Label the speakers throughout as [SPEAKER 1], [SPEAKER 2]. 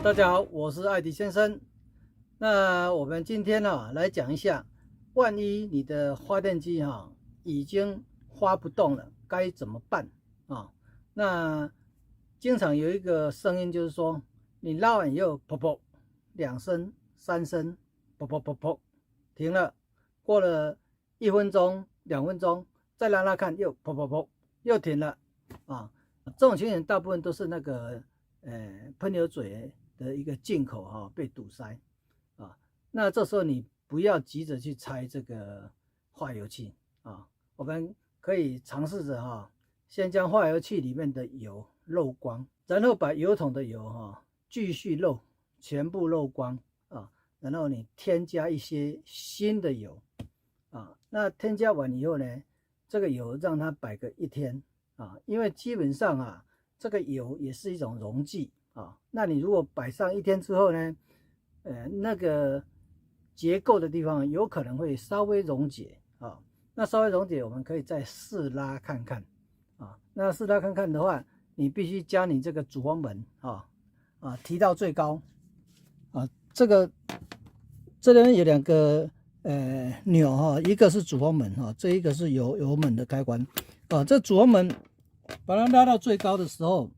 [SPEAKER 1] 大家好，我是艾迪先生。那我们今天来讲一下，万一你的发电机已经发不动了，该怎么办啊？那经常有一个声音就是说，你拉完以后，噗噗2声、3声，噗噗噗噗，停了。过了1分钟、2分钟，再拉拉看，又噗噗噗，又停了啊。这种情形大部分都是那个喷油嘴的一个进口被堵塞啊。那这时候你不要急着去拆这个化油器啊，我们可以尝试着先将化油器里面的油漏光，然后把油桶的油继续漏，全部漏光啊，然后你添加一些新的油啊。那添加完以后呢，这个油让它摆个1天啊，因为基本上这个油也是一种溶剂啊。那你如果摆上1天之后呢，那个结构的地方有可能会稍微溶解啊。那稍微溶解，我们可以再试拉看看啊。那试拉看看的话，你必须将你这个主风门提到最高啊。这边有2个钮一个是主风门这一个是油门的开关啊。这主风门把它拉到最高的时候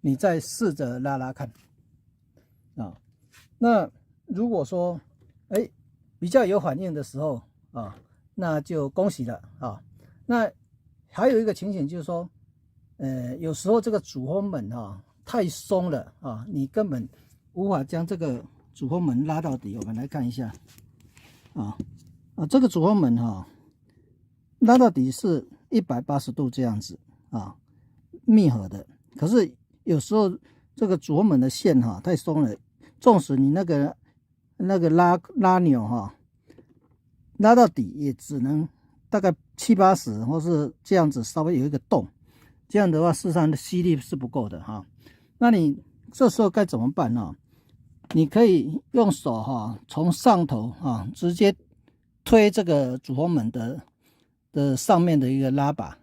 [SPEAKER 1] 你再试着拉拉看啊。那如果说比较有反应的时候那就恭喜了啊。那还有一个情形就是说，有时候这个主风门太松了你根本无法将这个主风门拉到底。我们来看一下这个主风门拉到底是180度这样子密合的。可是有时候这个主风门的线太松了，纵使你那个拉钮拉到底，也只能大概70-80，或是这样子稍微有一个洞，这样的话事实上的吸力是不够的那你这时候该怎么办你可以用手从上头直接推这个主风门的上面的一个拉把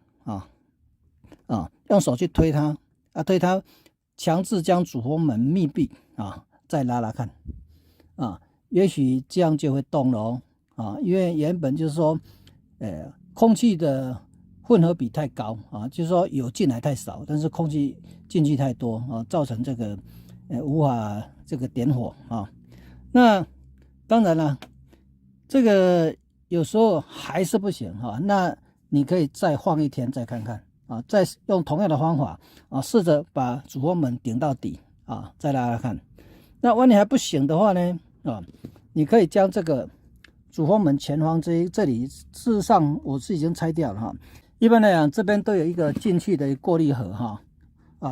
[SPEAKER 1] 用手去推它推它，强制将主风门密闭再拉拉看也许这样就会动了因为原本就是说空气的混合比太高就是说油进来太少，但是空气进去太多造成这个无法这个点火那当然了，这个有时候还是不行那你可以再放1天再看看再用同样的方法试着把主风门顶到底再拉拉看。那万一还不行的话呢你可以将这个主风门前方这里，事实上我是已经拆掉了一般来讲，这边都有一个进去的过滤盒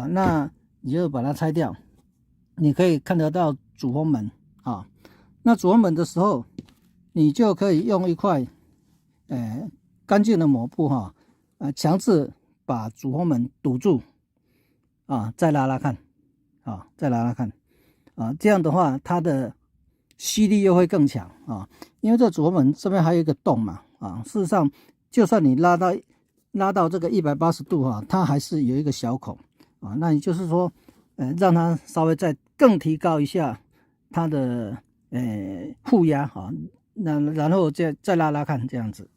[SPEAKER 1] 那你就把它拆掉，你可以看得到主风门那主风门的时候，你就可以用一块干净的抹布强制把主风门堵住再拉拉看再拉拉看这样的话它的吸力又会更强因为这主风门这边还有一个洞嘛事实上就算你拉到这个180度它还是有一个小孔那也就是说让它稍微再更提高一下它的负压那然后再拉拉看这样子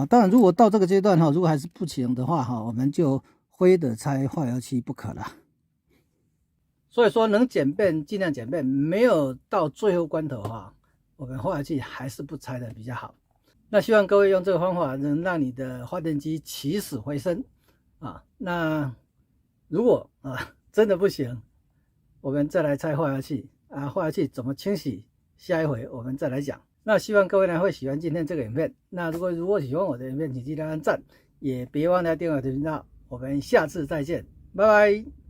[SPEAKER 1] 当然如果到这个阶段如果还是不行的话我们就非得拆化油器不可了。所以说能简便尽量简便，没有到最后关头我们化油器还是不拆的比较好。那希望各位用这个方法能让你的发电机起死回生那如果真的不行，我们再来拆化油器化油器怎么清洗，下一回我们再来讲。那希望各位呢会喜欢今天这个影片。那如果喜欢我的影片，请记得按赞，也别忘了订阅我的频道。我们下次再见，拜拜。